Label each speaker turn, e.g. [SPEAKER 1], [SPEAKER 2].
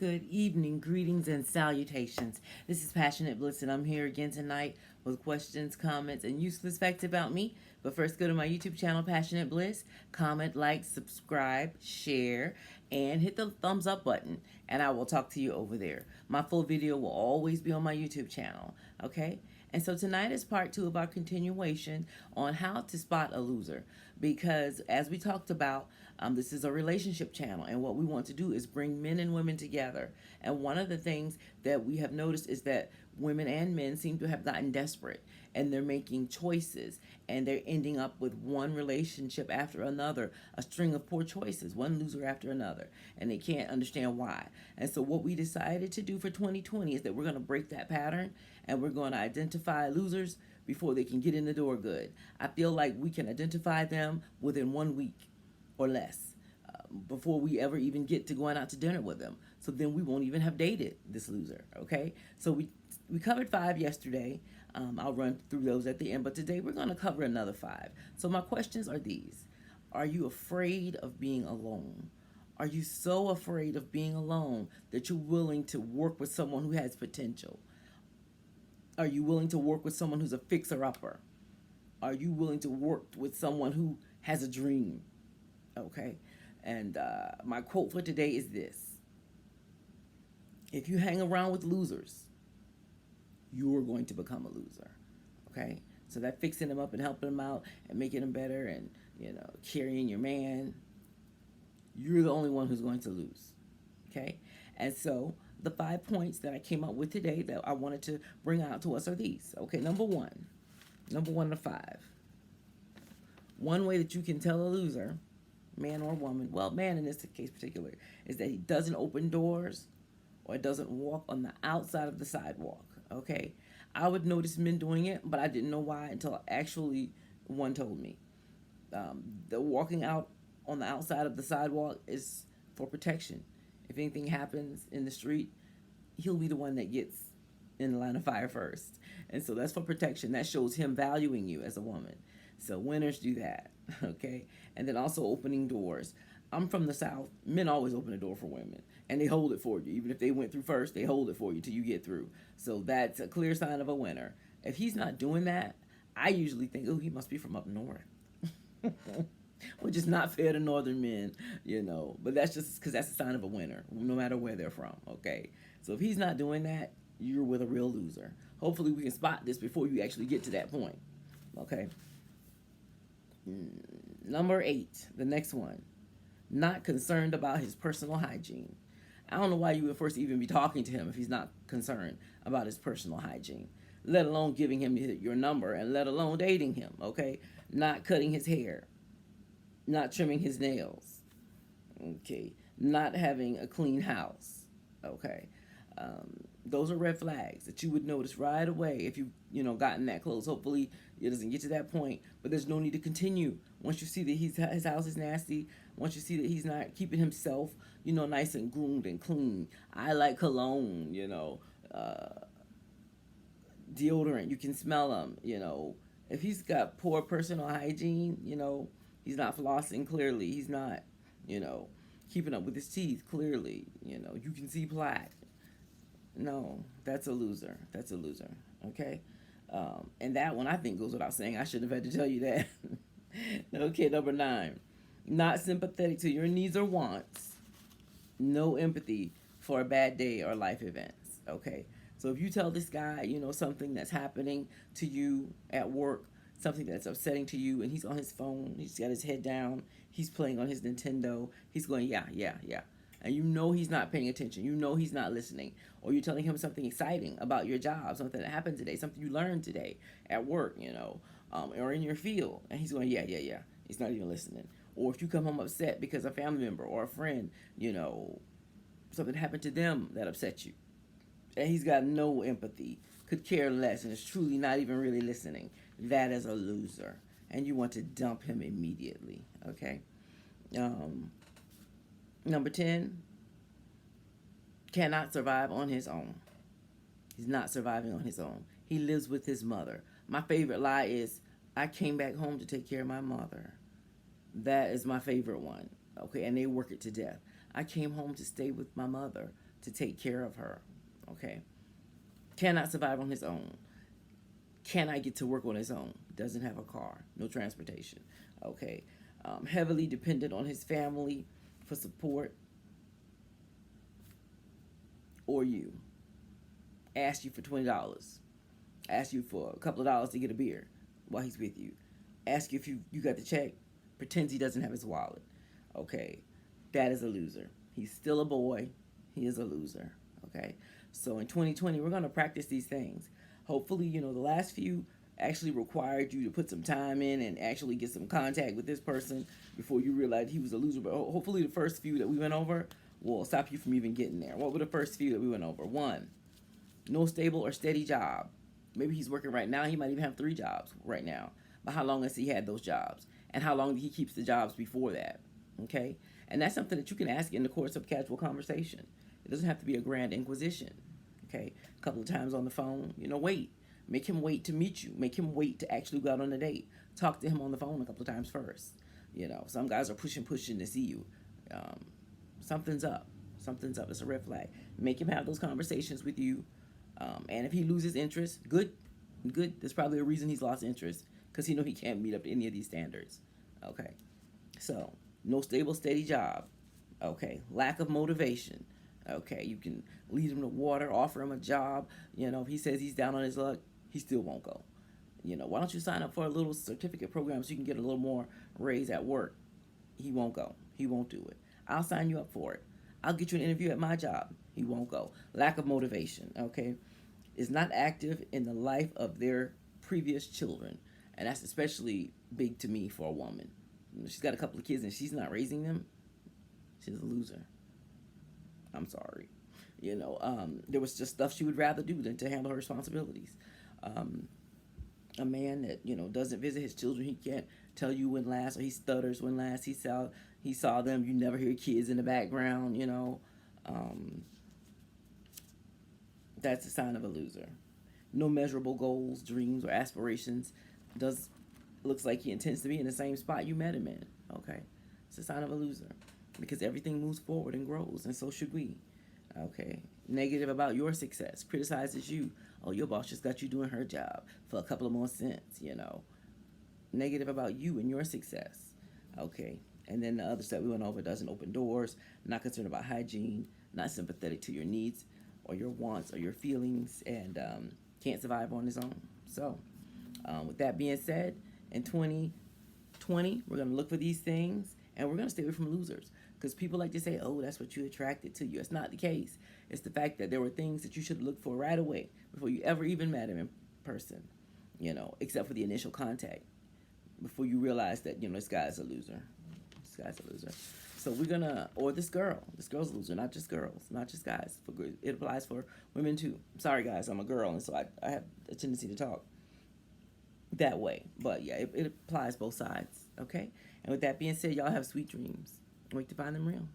[SPEAKER 1] Good evening, greetings, and salutations. This is Passionate Bliss, and I'm here again tonight with questions, comments, and useless facts about me. But first, go to my YouTube channel, Passionate Bliss, comment, like, subscribe, share, and hit the thumbs up button, and I will talk to you over there. My full video will always be on my YouTube channel, okay? And so tonight is part 2 of our continuation on how to spot a loser. Because as we talked about, this is a relationship channel, and what we want to do is bring men and women together. And one of the things that we have noticed is that women and men seem to have gotten desperate, and they're making choices, and they're ending up with one relationship after another, a string of poor choices, one loser after another, and they can't understand why. And so what we decided to do for 2020 is that we're going to break that pattern, and we're going to identify losers before they can get in the door good. I feel like we can identify them within 1 week or less, before we ever even get to going out to dinner with them. So then we won't even have dated this loser, okay? So we covered 5 yesterday. I'll run through those at the end, but today we're going to cover another 5. So my questions are these. Are you afraid of being alone? Are you so afraid of being alone that you're willing to work with someone who has potential? Are you willing to work with someone who's a fixer-upper? Are you willing to work with someone who has a dream? Okay? And my quote for today is this. If you hang around with losers, you are going to become a loser. Okay? So that fixing them up and helping them out and making them better and, carrying your man, you're the only one who's going to lose. Okay? And so the 5 points that I came up with today that I wanted to bring out to us are these. Okay, number one to 5. One way that you can tell a loser, man or woman, well, man in this case particular, is that he doesn't open doors or doesn't walk on the outside of the sidewalk. Okay, I would notice men doing it, but I didn't know why until actually one told me. The walking out on the outside of the sidewalk is for protection. If anything happens in the street, he'll be the one that gets in the line of fire first. And so that's for protection. That shows him valuing you as a woman. So winners do that, okay? And then also opening doors. I'm from the South. Men always open a door for women, and they hold it for you. Even if they went through first, they hold it for you till you get through. So that's a clear sign of a winner. If he's not doing that, I usually think, oh, he must be from up north. Which is not fair to northern men, But that's just because that's a sign of a winner, no matter where they're from, okay? So if he's not doing that, you're with a real loser. Hopefully we can spot this before you actually get to that point, okay? Number 8, the next one. Not concerned about his personal hygiene. I don't know why you would first even be talking to him if he's not concerned about his personal hygiene, let alone giving him your number and let alone dating him, okay? Not cutting his hair, not trimming his nails, okay? Not having a clean house, okay? Those are red flags that you would notice right away if you gotten that close. Hopefully it doesn't get to that point, but there's no need to continue. Once you see that his house is nasty, once you see that he's not keeping himself, nice and groomed and clean. I like cologne, deodorant. You can smell him, If he's got poor personal hygiene, he's not flossing clearly. He's not, keeping up with his teeth clearly. You can see plaque. No, that's a loser. That's a loser. Okay? And that one I think goes without saying. I shouldn't have had to tell you that. Okay, number 9. Not sympathetic to your needs or wants. No empathy for a bad day or life events. Okay? So if you tell this guy, something that's happening to you at work, something that's upsetting to you, and he's on his phone, he's got his head down, he's playing on his Nintendo, he's going, yeah. And he's not paying attention. He's not listening. Or you're telling him something exciting about your job, something that happened today, something you learned today at work, or in your field. And he's going, yeah. He's not even listening. Or if you come home upset because a family member or a friend, something happened to them that upset you. And he's got no empathy, could care less, and is truly not even really listening. That is a loser. And you want to dump him immediately, okay? Number 10, cannot survive on his own. He's not surviving on his own. He lives with his mother. My favorite lie is, I came back home to take care of my mother. That is my favorite one. Okay, and they work it to death. I came home to stay with my mother, to take care of her. Okay. Cannot survive on his own. Cannot get to work on his own. Doesn't have a car. No transportation. Okay. Heavily dependent on his family for support. Or you. Ask you for $20. Ask you for a couple of dollars to get a beer while he's with you. Ask you if you got the check. Pretends he doesn't have his wallet. Okay. That is a loser. He's still a boy. He is a loser. Okay. So in 2020, we're going to practice these things. Hopefully, the last few actually required you to put some time in and actually get some contact with this person before you realized he was a loser. But hopefully the first few that we went over will stop you from even getting there. What were the first few that we went over? 1, no stable or steady job. Maybe he's working right now. He might even have 3 jobs right now. But how long has he had those jobs? And how long did he keep the jobs before that? Okay? And that's something that you can ask in the course of casual conversation. It doesn't have to be a grand inquisition. Okay? A couple of times on the phone, wait. Make him wait to meet you. Make him wait to actually go out on a date. Talk to him on the phone a couple of times first. Some guys are pushing to see you. Something's up. Something's up. It's a red flag. Make him have those conversations with you. And if he loses interest, good. There's probably a reason he's lost interest, because he can't meet up to any of these standards. Okay. So, no stable, steady job. Okay. Lack of motivation. Okay. You can lead him to water, offer him a job. If he says he's down on his luck, he still won't go. Why don't you sign up for a little certificate program so you can get a little more raise at work? He won't go. He won't do it. I'll sign you up for it. I'll get you an interview at my job. He won't go. Lack of motivation, okay? Is not active in the life of their previous children. And that's especially big to me for a woman. She's got a couple of kids and she's not raising them. She's a loser. I'm sorry. There was just stuff she would rather do than to handle her responsibilities. A man that, doesn't visit his children, he can't tell you when last, or he stutters when last he saw them. You never hear kids in the background, that's a sign of a loser. No measurable goals, dreams, or aspirations. Looks like he intends to be in the same spot you met him in. Okay, it's a sign of a loser, because everything moves forward and grows, and so should we. Okay, negative about your success, criticizes you. Oh, your boss just got you doing her job for a couple of more cents. Negative about you and your success. Okay, and then the other stuff we went over: doesn't open doors, not concerned about hygiene, not sympathetic to your needs or your wants or your feelings, and can't survive on his own. So, with that being said, in 2020, we're going to look for these things, and we're going to stay away from losers. Because people like to say, oh, that's what you attracted to you. It's not the case. It's the fact that there were things that you should look for right away before you ever even met him in person, except for the initial contact, before you realize that, this guy's a loser. This guy's a loser. So we're going to, or this girl's a loser, not just girls, not just guys. It applies for women too. I'm sorry, guys, I'm a girl, and so I have a tendency to talk that way. But yeah, it applies both sides, okay? And with that being said, y'all have sweet dreams. Wait to find them real.